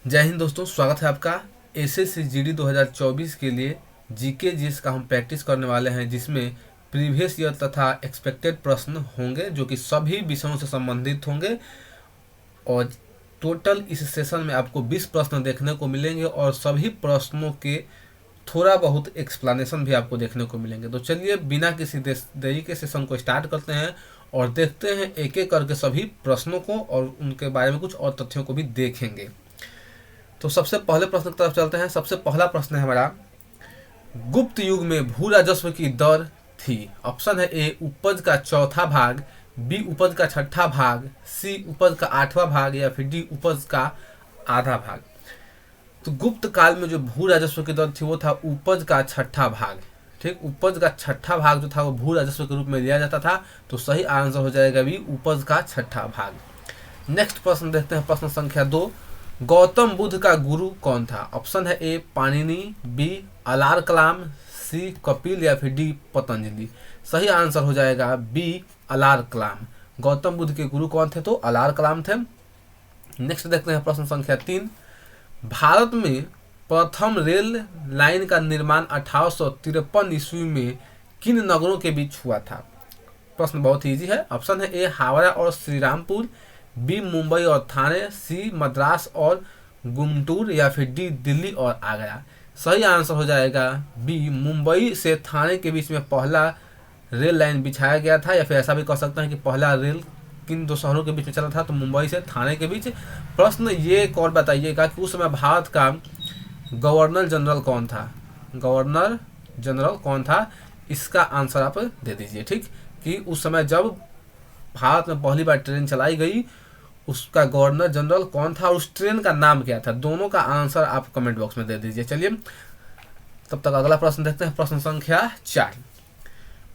जय हिंद दोस्तों, स्वागत है आपका एसएससी जीडी 2024 के लिए जीके जिसका हम प्रैक्टिस करने वाले हैं, जिसमें प्रीवियस ईयर तथा एक्सपेक्टेड प्रश्न होंगे जो कि सभी विषयों से संबंधित होंगे। और टोटल इस सेशन में आपको 20 प्रश्न देखने को मिलेंगे और सभी प्रश्नों के थोड़ा बहुत एक्सप्लेनेशन भी आपको देखने को मिलेंगे। तो चलिए बिना किसी देरी के सेशन को स्टार्ट करते हैं और देखते हैं एक एक करके सभी प्रश्नों को और उनके बारे में कुछ और तथ्यों को भी देखेंगे। तो सबसे पहले प्रश्न की तरफ चलते हैं। सबसे पहला प्रश्न है हमारा, गुप्त युग में भू राजस्व की दर थी। ऑप्शन है ए उपज का चौथा भाग, बी उपज का छठा भाग, सी उपज का आठवां भाग या फिर डी उपज का आधा भाग। तो गुप्त काल में जो भू राजस्व की दर थी वो था उपज का छठा भाग। ठीक, उपज का छठा भाग जो था वो भू राजस्व के रूप में लिया जाता था। तो सही आंसर हो जाएगा भी उपज का छठा भाग। नेक्स्ट प्रश्न देखते हैं, प्रश्न संख्या 2। गौतम बुद्ध का गुरु कौन था? ऑप्शन है ए पाणिनि, बी अलार कलाम, सी कपिल या फिर डी पतंजलि। सही आंसर हो जाएगा बी अलार कलाम। गौतम बुद्ध के गुरु कौन थे? तो अलार कलाम थे। नेक्स्ट देखते हैं प्रश्न संख्या 3। भारत में प्रथम रेल लाइन का निर्माण 1853 ईस्वी में किन नगरों के बीच हुआ था? प्रश्न बहुत इजी है। ऑप्शन है ए हावड़ा और श्रीरामपुर, बी मुंबई और थाने, सी मद्रास और गुंटूर या फिर डी दिल्ली और आगरा। सही आंसर हो जाएगा बी मुंबई से थाने के बीच में पहला रेल लाइन बिछाया गया था, या फिर ऐसा भी कह सकते हैं कि पहला रेल किन दो शहरों के बीच में चला था? तो मुंबई से थाने के बीच। प्रश्न ये एक और बताइएगा कि उस समय भारत का गवर्नर जनरल कौन था? गवर्नर जनरल कौन था? इसका आंसर आप दे दीजिए। ठीक, कि उस समय जब भारत में पहली बार ट्रेन चलाई गई उसका गवर्नर जनरल कौन था और उस ट्रेन का नाम क्या था? दोनों का आंसर आप कमेंट बॉक्स में दे दीजिए। चलिए तब तक अगला प्रश्न देखते हैं, प्रश्न संख्या 4।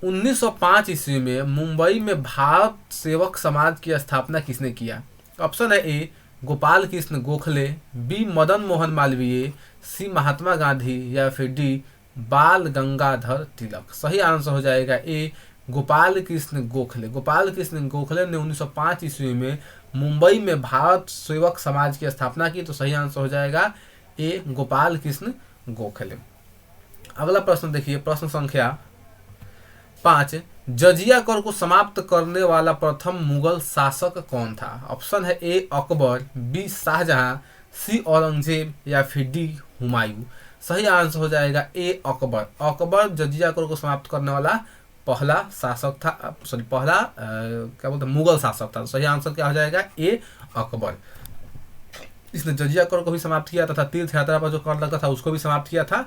1905 ईस्वी में मुंबई में भारत सेवक समाज की स्थापना किसने किया? ऑप्शन है ए गोपाल कृष्ण गोखले, बी मदन मोहन मालवीय, सी महात्मा गांधी या फिर डी बाल गंगाधर तिलक। सही आंसर हो जाएगा ए गोपाल कृष्ण गोखले। गोपाल कृष्ण गोखले ने 1905 ईस्वी में मुंबई में भारत सेवक समाज की स्थापना की। तो सही आंसर हो जाएगा ए गोपाल कृष्ण गोखले। अगला प्रश्न देखिए, प्रश्न संख्या 5। जजिया कर को समाप्त करने वाला प्रथम मुगल शासक कौन था? ऑप्शन है ए अकबर, बी शाहजहां, सी औरंगजेब या फिर डी हुमायूं। सही आंसर हो जाएगा ए अकबर। अकबर जजिया कर को समाप्त करने वाला पहला शासक था, सॉरी पहला क्या बोलते हैं, मुगल शासक था। सही आंसर क्या हो जाएगा? ए अकबर। इसने जजिया कर को भी समाप्त किया तथा तीर्थ यात्रा पर जो कर लगता था उसको भी समाप्त किया था।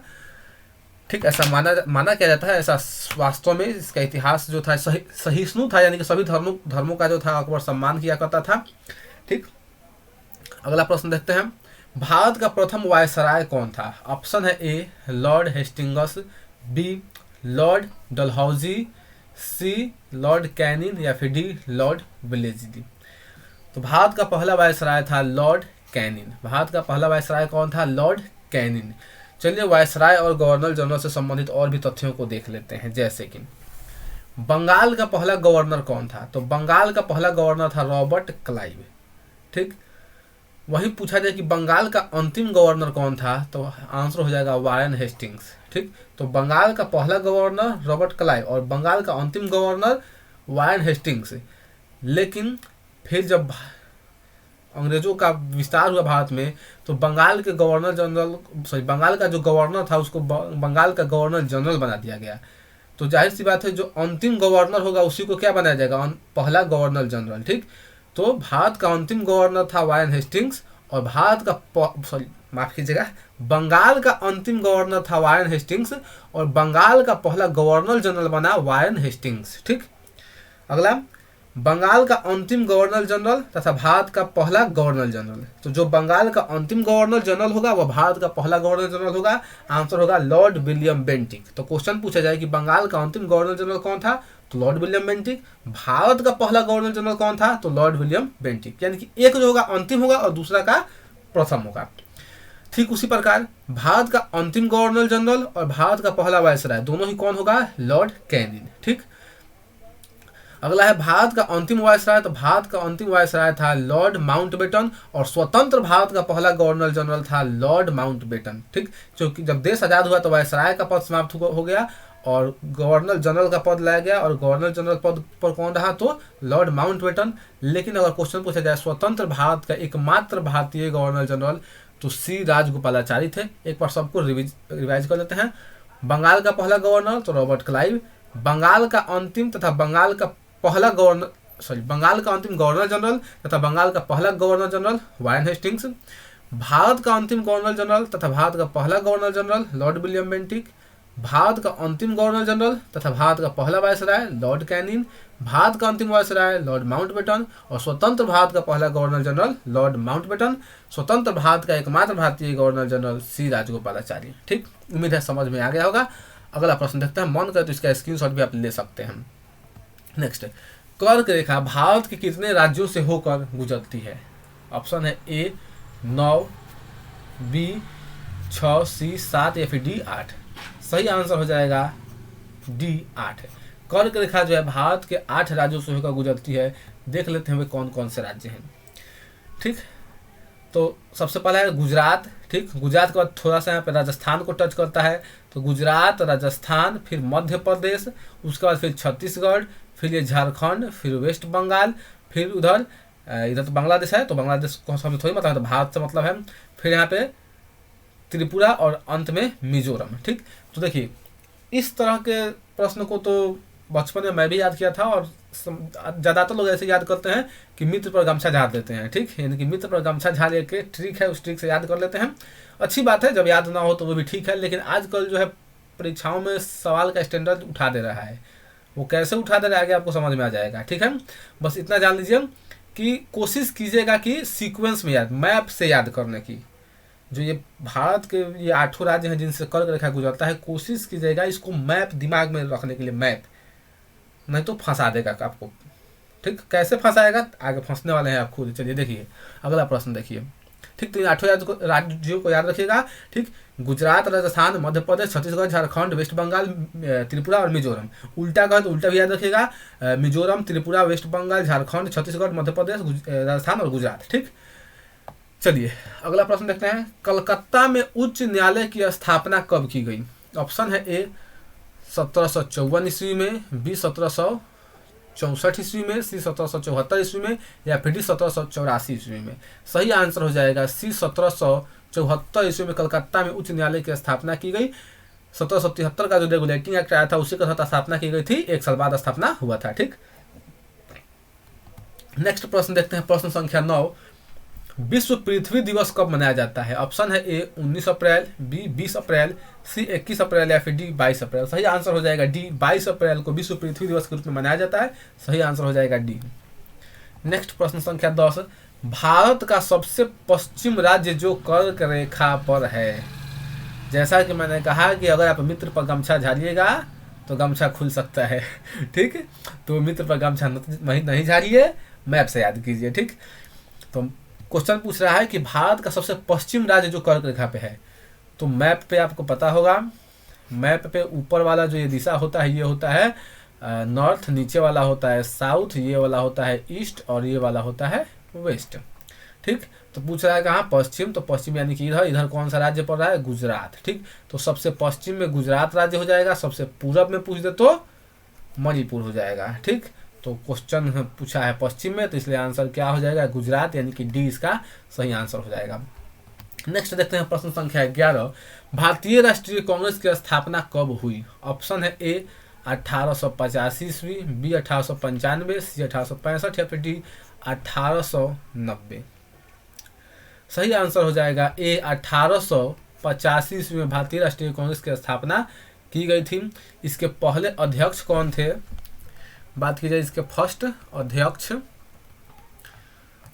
ठीक, ऐसा माना क्या जाता है। ऐसा वास्तव में इसका इतिहास जो था सहिष्णु था, यानी कि सभी धर्मों का जो था अकबर सम्मान किया करता था। ठीक, अगला प्रश्न देखते हैं। भारत का प्रथम वायसराय कौन था? ऑप्शन है A Lord Hastings, B Lord Dalhousie, C Lord Canning या फिर डी लॉर्ड वेलेस्ली। तो भारत का पहला वायसराय था लॉर्ड कैनिन। भारत का पहला वायसराय कौन था? Lord Canning. चलिए वायसराय और गवर्नर जनरल से संबंधित और भी तथ्यों को देख लेते हैं। जैसे कि बंगाल का पहला गवर्नर कौन था? तो बंगाल का पहला गवर्नर था रॉबर्ट क्लाइव। ठीक, वहीं पूछा जाए कि बंगाल का अंतिम गवर्नर कौन था? तो आंसर हो जाएगा वारेन हेस्टिंग्स। ठीक, तो बंगाल का पहला गवर्नर रॉबर्ट क्लाइव और बंगाल का अंतिम गवर्नर वारेन हेस्टिंग्स। लेकिन फिर जब अंग्रेजों का विस्तार हुआ भारत में तो बंगाल के गवर्नर जनरल, सॉरी बंगाल का जो गवर्नर था उसको बंगाल का गवर्नर जनरल बना दिया गया। तो जाहिर सी बात है जो अंतिम गवर्नर होगा उसी को क्या बनाया जाएगा? पहला गवर्नर जनरल। ठीक, तो भारत का अंतिम गवर्नर था वारेन हेस्टिंग्स और भारत का माफ कीजिएगा, बंगाल का अंतिम गवर्नर था वारेन हेस्टिंग्स और बंगाल का पहला गवर्नर जनरल बना वारेन हेस्टिंग्स। ठीक, अगला बंगाल का अंतिम गवर्नर जनरल तथा भारत का पहला गवर्नर जनरल। तो जो बंगाल का अंतिम गवर्नर जनरल होगा वह भारत का पहला गवर्नर जनरल होगा। आंसर होगा लॉर्ड विलियम बेंटिक। तो क्वेश्चन पूछा जाए कि बंगाल का अंतिम गवर्नर जनरल कौन था? तो लॉर्ड विलियम बेंटिक। भारत का पहला गवर्नर जनरल कौन था? तो लॉर्ड विलियम बेंटिक। यानी कि एक जो होगा अंतिम होगा और दूसरा का प्रथम होगा। ठीक उसी प्रकार भारत का अंतिम गवर्नर जनरल और भारत का पहला वायसराय दोनों ही कौन होगा? Lord Canning. ठीक, अगला है भारत का अंतिम वायसराय। तो भारत का अंतिम वायसराय था लॉर्ड माउंटबेटन और स्वतंत्र भारत का पहला गवर्नर जनरल था लॉर्ड माउंटबेटन। ठीक, क्योंकि जब देश आज़ाद हुआ तो वायसराय का पद समाप्त हो गया और गवर्नर जनरल का पद लाया गया, और गवर्नर जनरल पद पर कौन रहा तो लॉर्ड माउंटबेटन। लेकिन अगर क्वेश्चन पूछा जाए स्वतंत्र भारत का एकमात्र भारतीय गवर्नर जनरल तो सी राजगोपालाचारी थे। एक बार सबको रिवाइज कर लेते हैं। बंगाल का पहला गवर्नर तो रॉबर्ट क्लाइव, बंगाल का अंतिम तथा बंगाल का पहला बंगाल का अंतिम गवर्नर जनरल तथा बंगाल का पहला governor general Warren Hastings, Bharat का अंतिम गवर्नर जनरल तथा भारत का पहला governor general Lord William Bentinck, Bharat का अंतिम गवर्नर जनरल तथा भारत का पहला वायसराय लॉर्ड कैनिंग, भारत का अंतिम वायसराय लॉर्ड माउंटबेटन और स्वतंत्र भारत का पहला गवर्नर जनरल लॉर्ड माउंटबेटन, स्वतंत्र भारत का एकमात्र भारतीय गवर्नर जनरल सी राजगोपालाचारी। ठीक, उम्मीद है समझ में आ गया होगा। अगला प्रश्न देखते हैं, मन करे तो इसका स्क्रीनशॉट भी आप ले सकते हैं। नेक्स्ट, कर्क रेखा भारत के कितने राज्यों से होकर गुजरती है? ऑप्शन है ए 9, बी 6, सी 7 या फिर डी 8। सही आंसर हो जाएगा डी 8। कर्क रेखा जो है भारत के 8 राज्यों से होकर गुजरती है। देख लेते हैं वे कौन कौन से राज्य हैं। ठीक, तो सबसे पहला है गुजरात। ठीक, गुजरात के बाद थोड़ा सा यहाँ पे राजस्थान को टच करता है, तो गुजरात, राजस्थान, फिर मध्य प्रदेश, उसके बाद फिर छत्तीसगढ़, फिर ये झारखंड, फिर वेस्ट बंगाल, फिर इधर तो बांग्लादेश है, तो बांग्लादेश को हमें थोड़ी मतलब है, तो भारत से मतलब है। फिर यहाँ पे त्रिपुरा और अंत में मिजोरम। ठीक, तो देखिए इस तरह के प्रश्न को तो बचपन में मैं भी याद किया था, और ज़्यादातर लोग ऐसे याद करते हैं कि मित्र पर गमछा झाड़ देते हैं। ठीक, यानी कि मित्र पर गमछा झाड़ के ट्रिक है, उस ट्रिक से याद कर लेते हैं। अच्छी बात है, जब याद ना हो तो वो भी ठीक है। लेकिन आजकल जो है परीक्षाओं में सवाल का स्टैंडर्ड उठा दे रहा है, वो कैसे उठा दे रहा है आगे आपको समझ में आ जाएगा। ठीक है, बस इतना जान लीजिए कि कोशिश कीजिएगा कि सीक्वेंस में याद, मैप से याद करने की। जो ये भारत के ये 8 राज्य हैं जिनसे कर्क रेखा गुजरता है, कोशिश कीजिएगा इसको मैप दिमाग में रखने के लिए, मैप, नहीं तो फंसा देगा आपको। ठीक, कैसे फंसाएगा आगे फंसने वाले हैं आप खुद। चलिए देखिए अगला प्रश्न देखिए। ठीक, तो इन 8 राज्यों को याद रखिएगा। ठीक, गुजरात, राजस्थान, मध्य प्रदेश, छत्तीसगढ़, झारखंड, वेस्ट बंगाल, त्रिपुरा और मिजोरम। उल्टा कहे तो उल्टा भी याद रखिएगा, मिजोरम, त्रिपुरा, वेस्ट बंगाल, झारखंड, छत्तीसगढ़, मध्य प्रदेश, राजस्थान और गुजरात। ठीक, चलिए अगला प्रश्न देखते हैं। कलकत्ता में उच्च न्यायालय की स्थापना कब की गई? ऑप्शन है ए 1754 ईस्वी में, बी 1764 ईस्वी में, सी 1774 ईस्वी में या फिर डी 1784 ईस्वी में। सही आंसर हो जाएगा सी 1774 ईस्वी में कलकत्ता में उच्च न्यायालय की स्थापना की गई। 1773 का जो रेगुलेटिंग एक्ट आया था उसी के तहत स्थापना की गई थी, 1 साल बाद स्थापना हुआ था। ठीक, नेक्स्ट प्रश्न देखते हैं, प्रश्न संख्या 9। विश्व पृथ्वी दिवस कब मनाया जाता है? ऑप्शन है ए 19 अप्रैल, बी 20 अप्रैल, सी 21 अप्रैल या फिर डी 22 अप्रैल। सही आंसर हो जाएगा डी 22 अप्रैल को विश्व पृथ्वी दिवस के रूप में मनाया जाता है। सही आंसर हो जाएगा डी। नेक्स्ट प्रश्न संख्या 10। भारत का सबसे पश्चिम राज्य जो कर्क रेखा पर है। जैसा कि मैंने कहा कि अगर आप मित्र पर गमछा झाड़िएगा तो गमछा खुल सकता है। ठीक, तो मित्र पर गमछा नहीं झाड़िए, मैप से याद कीजिए। ठीक, तो क्वेश्चन पूछ रहा है कि भारत का सबसे पश्चिम राज्य जो कर्क रेखा पे है, तो मैप पे आपको पता होगा, मैप पे ऊपर वाला जो ये दिशा होता है ये होता है नॉर्थ, नीचे वाला होता है साउथ, ये वाला होता है ईस्ट और ये वाला होता है वेस्ट। ठीक, तो पूछ रहा है कहाँ पश्चिम, तो पश्चिम यानी कि इधर कौन सा राज्य पड़ रहा है? गुजरात। ठीक, तो सबसे पश्चिम में गुजरात राज्य हो जाएगा, सबसे पूरब में पूछ दे तो मणिपुर हो जाएगा। ठीक, तो क्वेश्चन पूछा है पश्चिम में, तो इसलिए आंसर क्या हो जाएगा? गुजरात, यानी कि डी इसका सही आंसर हो जाएगा। नेक्स्ट देखते हैं प्रश्न संख्या 11। भारतीय राष्ट्रीय कांग्रेस की स्थापना कब हुई? ऑप्शन है ए 1885 ईस्वी, बी 1895, सी 1865 या फिर डी 1890। सही आंसर हो जाएगा ए 1885 ईस्वी में भारतीय राष्ट्रीय कांग्रेस की स्थापना की गई थी। इसके पहले अध्यक्ष कौन थे? बात की जाए इसके फर्स्ट अध्यक्ष,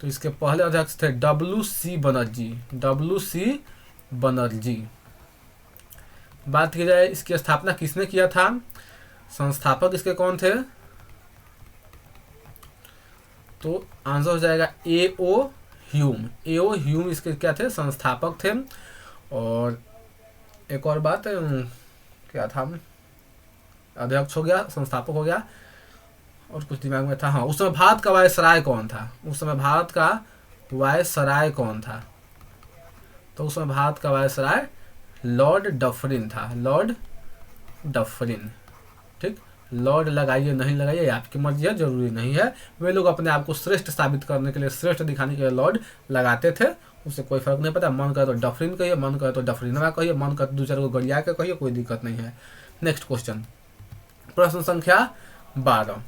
तो इसके पहले अध्यक्ष थे WC बनर्जी। बात की जाए इसकी स्थापना किसने किया था? संस्थापक इसके कौन थे? तो आंसर हो जाएगा AO ह्यूम इसके क्या थे? संस्थापक थे। और एक और बात क्या था, अध्यक्ष हो गया, संस्थापक हो गया, और कुछ दिमाग में था, हाँ, उस समय भारत का वायसराय कौन था? उस समय भारत का वायसराय कौन था? तो उस समय भारत का वायसराय लॉर्ड डफरिन था, लॉर्ड डफरिन। ठीक, लॉर्ड लगाइए नहीं लगाइए आपकी मर्जी है, जरूरी नहीं है। वे लोग अपने आप को श्रेष्ठ साबित करने के लिए, श्रेष्ठ दिखाने के लिए लॉर्ड लगाते थे, उससे कोई फर्क नहीं पड़ता। मन करे तो डफरिन कहिए, मन करे तो डफरिनवा कहिए, मन करे तो दो चार को गरिया के कहिए, कोई दिक्कत नहीं है। नेक्स्ट क्वेश्चन, प्रश्न संख्या 12,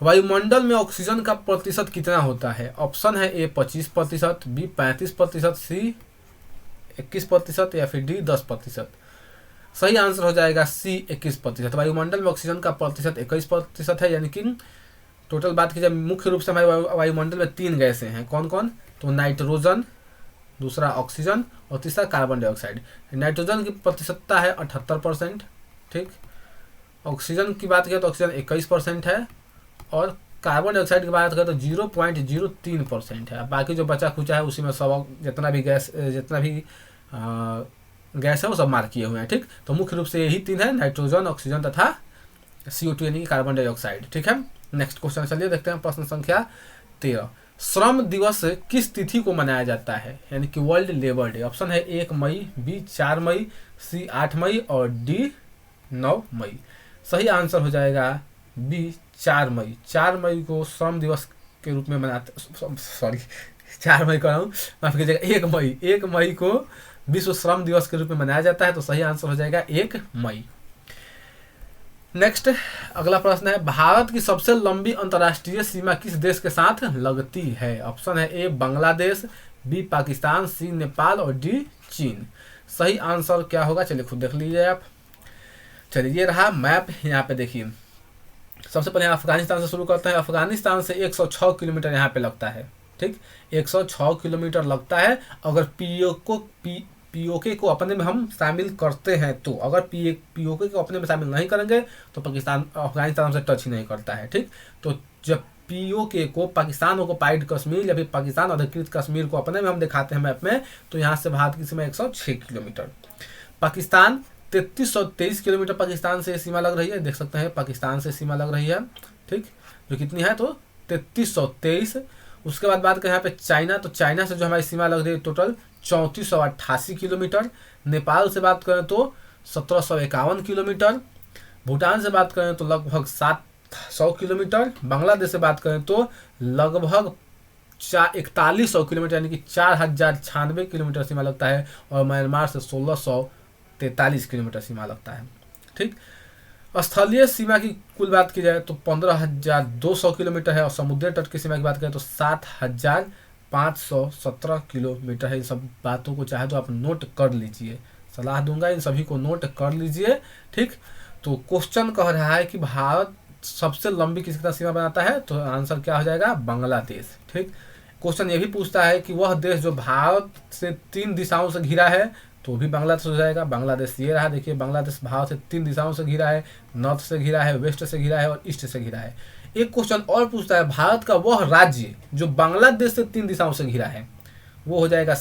वायुमंडल में ऑक्सीजन का प्रतिशत कितना होता है? ऑप्शन है ए 25%, बी 35%, सी 21% या फिर डी 10%। सही आंसर हो जाएगा सी 21%। वायुमंडल में ऑक्सीजन का प्रतिशत 21% है, यानी कि टोटल बात की जाए मुख्य रूप से हमारे वायुमंडल में 3 गैसें हैं, कौन कौन? तो नाइट्रोजन, दूसरा ऑक्सीजन और तीसरा कार्बन डाइऑक्साइड। नाइट्रोजन की प्रतिशतता है 78%। ठीक, ऑक्सीजन की बात करें तो ऑक्सीजन 21% है, और कार्बन डाइऑक्साइड की बात करें तो 0.03% है। बाकी जो बचा खुचा है उसी में सब जितना भी गैस है वो सब मार्क किए हुए हैं। ठीक, तो मुख्य रूप से यही 3 है, नाइट्रोजन, ऑक्सीजन तथा CO2 यानी कि कार्बन डाइऑक्साइड। ठीक है, नेक्स्ट क्वेश्चन चलिए देखते हैं, प्रश्न संख्या 13, श्रम दिवस किस तिथि को मनाया जाता है? यानी कि वर्ल्ड लेबर डे। ऑप्शन है 1 मई, बी 4 मई, सी 8 मई और डी 9 मई। सही आंसर हो जाएगा बी 4 मई। 4 मई को श्रम दिवस के रूप में मनाते, सॉरी 4 मई कर रहा हूँ, माफ कीजिएगा, 1 मई को विश्व श्रम दिवस के रूप में मनाया जाता है। तो सही आंसर हो जाएगा 1 मई। नेक्स्ट अगला प्रश्न है, भारत की सबसे लंबी अंतर्राष्ट्रीय सीमा किस देश के साथ लगती है? ऑप्शन है ए बांग्लादेश, बी पाकिस्तान, सी नेपाल और डी चीन। सही आंसर क्या होगा चलिए खुद देख लीजिए आप। चलिए ये रहा मैप, यहाँ पे देखिए, सबसे पहले अफगानिस्तान से शुरू करते हैं। अफगानिस्तान से 106 किलोमीटर यहाँ पे लगता है। ठीक, 106 किलोमीटर लगता है। अगर पीओके को अपने में हम शामिल करते हैं तो, अगर पीओके को अपने में शामिल नहीं करेंगे तो पाकिस्तान अफगानिस्तान से टच ही नहीं करता है। ठीक, तो जब पीओके को, पाकिस्तान ऑक्युपाइड कश्मीर या फिर पाकिस्तान अधिकृत कश्मीर को अपने में हम दिखाते हैं मैप में, तो यहाँ से भारत की सीमा 106 किलोमीटर। पाकिस्तान 3323 किलोमीटर पाकिस्तान से सीमा लग रही है, देख सकते हैं पाकिस्तान से सीमा लग रही है। ठीक, जो कितनी है तो 3323। उसके बाद बात करें यहाँ पे चाइना, तो चाइना से जो हमारी सीमा लग रही है टोटल 3488 किलोमीटर। नेपाल से बात करें तो 1751 किलोमीटर। भूटान से बात करें तो लगभग 700 किलोमीटर। बांग्लादेश से बात करें तो लगभग 4100 किलोमीटर यानी कि 4096 किलोमीटर सीमा लगता है। और म्यांमार से 1643 किलोमीटर सीमा लगता है। ठीक, स्थलीय सीमा की कुल बात की जाए तो 15200 किलोमीटर है, और समुद्री तट की सीमा की बात करें तो 7517 किलोमीटर है। इन सब बातों को चाहे तो आप नोट कर लीजिए, सलाह दूंगा इन सभी को नोट कर लीजिए। ठीक, तो क्वेश्चन कह रहा है कि भारत सबसे लंबी किसके साथ सीमा बनाता है, तो आंसर क्या हो जाएगा बांग्लादेश। ठीक, क्वेश्चन ये भी पूछता है कि वह देश जो भारत से 3 दिशाओं से घिरा है, तो भी बांग्लादेश हो जाएगा। बांग्लादेश ये रहा, देखिए बांग्लादेश भारत से 3 दिशाओं से घिरा है, नॉर्थ से घिरा है, वेस्ट से घिरा है और ईस्ट से घिरा है। एक क्वेश्चन और पूछता है, भारत का वह राज्य जो बांग्लादेश से 3 दिशाओं से घिरा है, वो हो जाएगा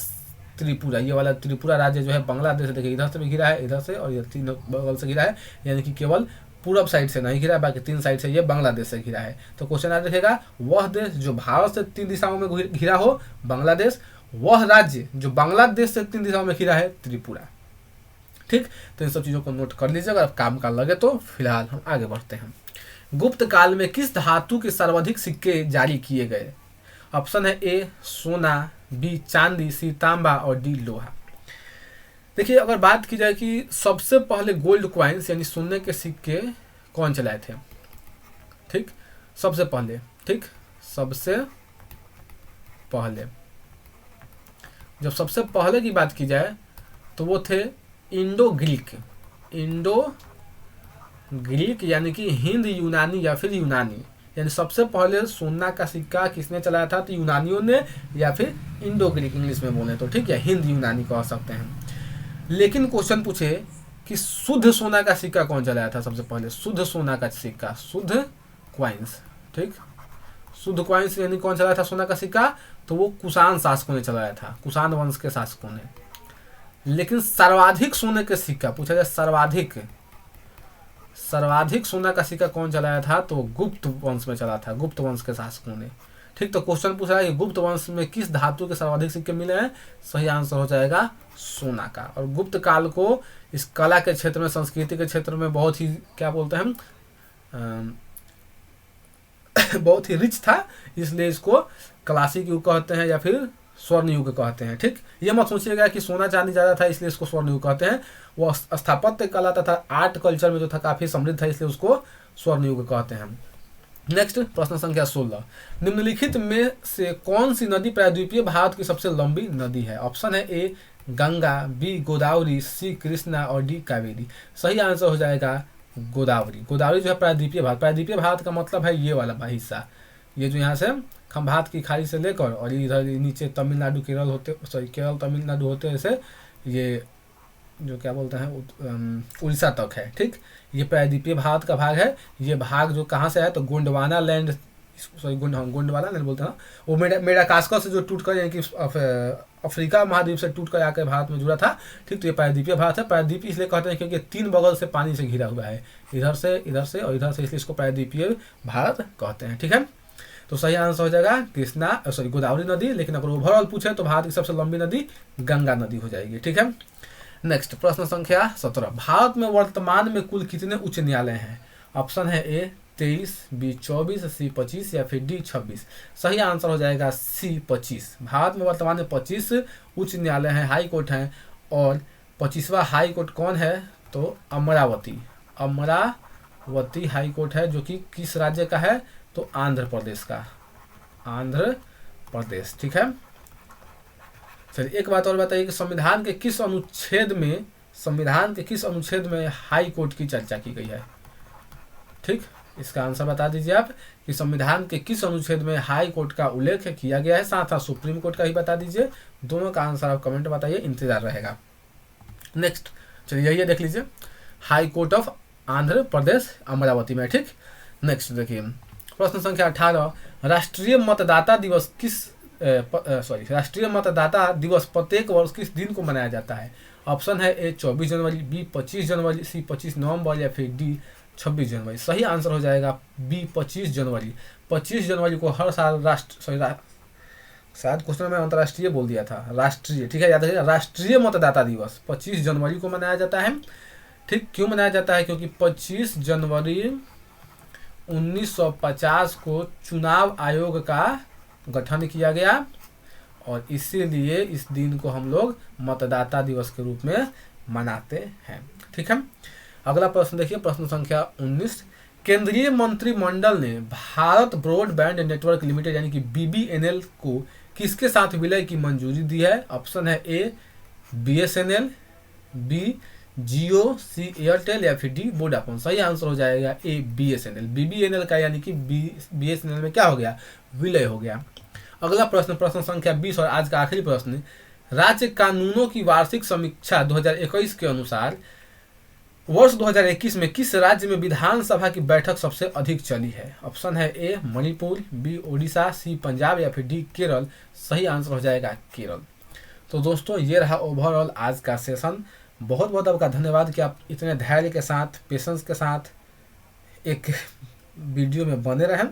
त्रिपुरा। ये वाला त्रिपुरा राज्य जो है बांग्लादेश से, देखिए इधर से भी घिरा है, इधर से और ये 3 बगल से घिरा है, यानी कि केवल पूरब साइड से नहीं घिरा है, बाकी 3 साइड से ये बांग्लादेश से घिरा है। तो क्वेश्चन याद रखिएगा, वह देश जो भारत से 3 दिशाओं में घिरा हो बांग्लादेश, वह राज्य जो बांग्लादेश से 3 दिशाओं में घिरा है त्रिपुरा। ठीक, तो इन सब चीज़ों को नोट कर लीजिए, अगर काम का लगे तो। फिलहाल हम आगे बढ़ते हैं। गुप्त काल में किस धातु के सर्वाधिक सिक्के जारी किए गए? ऑप्शन है ए सोना, बी चांदी, सी तांबा और डी लोहा। देखिए अगर बात की जाए कि सबसे पहले गोल्ड क्वाइंस यानी सोने के सिक्के कौन चलाए थे? ठीक, सबसे पहले, ठीक, सबसे पहले, जब सबसे पहले की बात की जाए तो वो थे इंडो ग्रीक यानी कि हिंद यूनानी या फिर यूनानी। यानी सबसे पहले सोना का सिक्का किसने चलाया था? तो यूनानियों ने, या फिर इंडो ग्रीक इंग्लिश में बोले तो, ठीक है, हिंद यूनानी कह सकते हैं। लेकिन क्वेश्चन पूछे कि शुद्ध सोना का सिक्का कौन चलाया था सबसे पहले? शुद्ध सोना का सिक्का, शुद्ध क्वाइंस। ठीक, शुद्ध क्वाइंस यानी कौन चलाया था सोना का सिक्का? तो वो कुषाण शासकों ने चलाया था, कुषाण वंश के शासकों ने। लेकिन सर्वाधिक सोने के सिक्का पूछा जाए, सर्वाधिक सर्वाधिक सोना का सिक्का कौन चलाया था? तो गुप्त वंश में चला था, गुप्त वंश के शासकों ने। ठीक, तो क्वेश्चन पूछा है कि गुप्त वंश में किस धातु के सर्वाधिक सिक्के मिले हैं? सही आंसर हो जाएगा सोना का। और गुप्त काल को इस कला के क्षेत्र में, संस्कृति के क्षेत्र में बहुत ही क्या बोलते हैं हम बहुत ही रिच था, इसलिए इसको क्लासिक युग कहते हैं या फिर स्वर्ण युग कहते हैं। ठीक, ये मत सोचिएगा कि सोना चांदी ज़्यादा था इसलिए इसको स्वर्ण युग कहते हैं। वो स्थापत्य कला तथा आर्ट कल्चर में जो था काफ़ी समृद्ध था, इसलिए उसको स्वर्ण युग कहते हैं। नेक्स्ट प्रश्न संख्या 16, निम्नलिखित में से कौन सी नदी प्रायद्वीपीय भारत की सबसे लंबी नदी है? ऑप्शन है ए गंगा, बी गोदावरी, सी कृष्णा और डी कावेरी। सही आंसर हो जाएगा गोदावरी। गोदावरी जो है प्रायद्वीपीय भारत, प्रायद्वीपीय भारत का मतलब है ये वाला हिस्सा, ये जो यहाँ से खंभात की खाड़ी से लेकर और इधर नीचे तमिलनाडु केरल होते, सॉरी केरल तमिलनाडु होते ऐसे ये जो क्या बोलते हैं उड़ीसा तक है। ठीक, ये प्रायद्वीपीय भारत का भाग है। ये भाग जो कहाँ से है? तो Gondwana land, sorry Gondwana land बोलते हैं, वो मेडागास्कर से जो टूट कर यानी कि अफ्रीका महाद्वीप से टूट कर आकर भारत में जुड़ा था। ठीक, तो ये प्रायद्वीपीय भारत है। प्रायद्वीपीय इसलिए कहते हैं क्योंकि 3 बगल से पानी से घिरा हुआ है, इधर से और इधर से, इसलिए इसको प्रायद्वीपीय भारत कहते हैं। ठीक है, तो सही आंसर हो जाएगा कृष्णा, सॉरी गोदावरी नदी। लेकिन अगर ओवरऑल पूछे तो भारत की सबसे लंबी नदी गंगा नदी हो जाएगी। ठीक है, नेक्स्ट प्रश्न संख्या 17, भारत में वर्तमान में कुल कितने उच्च न्यायालय हैं? ऑप्शन है ए 23, बी 24, सी 25 या फिर डी 26। सही आंसर हो जाएगा सी 25। भारत में वर्तमान में 25 उच्च न्यायालय हैं, हाई कोर्ट हैं। और 25वां हाई कोर्ट कौन है? तो अमरावती हाई कोर्ट है, जो कि किस राज्य का है? तो आंध्र प्रदेश का, आंध्र प्रदेश। ठीक है, चलिए एक बात और बताइए कि संविधान के किस अनुच्छेद में हाई कोर्ट की चर्चा की गई है? ठीक, इसका आंसर बता दीजिए आप कि संविधान के किस अनुच्छेद में हाई कोर्ट का उल्लेख किया गया है, साथ साथ सुप्रीम कोर्ट का ही बता दीजिए। दोनों का आंसर आप कमेंट बताइए, इंतजार रहेगा। नेक्स्ट चलिए ये देख लीजिए, high court of Andhra Pradesh Amravati में। ठीक, नेक्स्ट देखिए प्रश्न संख्या 18, राष्ट्रीय मतदाता दिवस प्रत्येक वर्ष किस दिन को मनाया जाता है? ऑप्शन है ए 24 जनवरी, बी 25 जनवरी, सी 25 नवंबर या फिर डी 26 जनवरी। सही आंसर हो जाएगा बी 25 जनवरी। 25 जनवरी को हर साल शायद क्वेश्चन में अंतर्राष्ट्रीय बोल दिया था, राष्ट्रीय। ठीक है, याद रखिएगा, राष्ट्रीय मतदाता दिवस 25 जनवरी को मनाया जाता है। ठीक, क्यों मनाया जाता है? क्योंकि 25 जनवरी 1950 को चुनाव आयोग का गठन किया गया और इसीलिए इस दिन को हम लोग मतदाता दिवस के रूप में मनाते हैं। ठीक है, अगला प्रश्न देखिए, प्रश्न संख्या 19, केंद्रीय मंत्रिमंडल ने भारत ब्रॉडबैंड नेटवर्क लिमिटेड यानी कि BBNL को किसके साथ विलय की मंजूरी दी है? ऑप्शन है ए BSNL, बी जियो, सी एयरटेल या फिर डी वोडाफोन। सही आंसर हो जाएगा ए BSNL। BBNL का यानी कि BSNL में क्या हो गया? विलय हो गया। अगला प्रश्न, प्रश्न संख्या 20 और आज का आखिरी प्रश्न, राज्य कानूनों की वार्षिक समीक्षा 2021 के अनुसार वर्ष 2021 में किस राज्य में विधानसभा की बैठक सबसे अधिक चली है? ऑप्शन है ए मणिपुर, बी उड़ीसा, सी पंजाब या फिर डी केरल। सही आंसर हो जाएगा केरल। तो दोस्तों ये रहा ओवरऑल आज का सेशन। बहुत बहुत आपका धन्यवाद कि आप इतने धैर्य के साथ, पेशेंस के साथ एक वीडियो में बने रहें,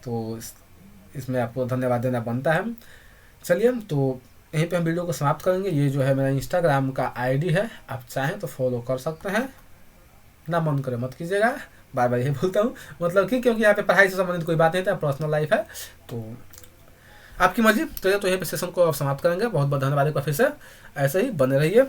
तो इसमें आपको धन्यवाद देना बनता है। चलिए तो यहीं पे हम वीडियो को समाप्त करेंगे। ये जो है मेरा इंस्टाग्राम का ID है, आप चाहें तो फॉलो कर सकते हैं, ना मन करे मत कीजिएगा, बार बार यही बोलता हूँ, मतलब कि क्योंकि यहाँ पे पढ़ाई से संबंधित कोई बात नहीं था, पर्सनल लाइफ है, तो आपकी मर्जी। तो यहीं पे सेशन को आप समाप्त करेंगे। बहुत बहुत धन्यवाद एक बार फिर से, ऐसे ही बने रहिए।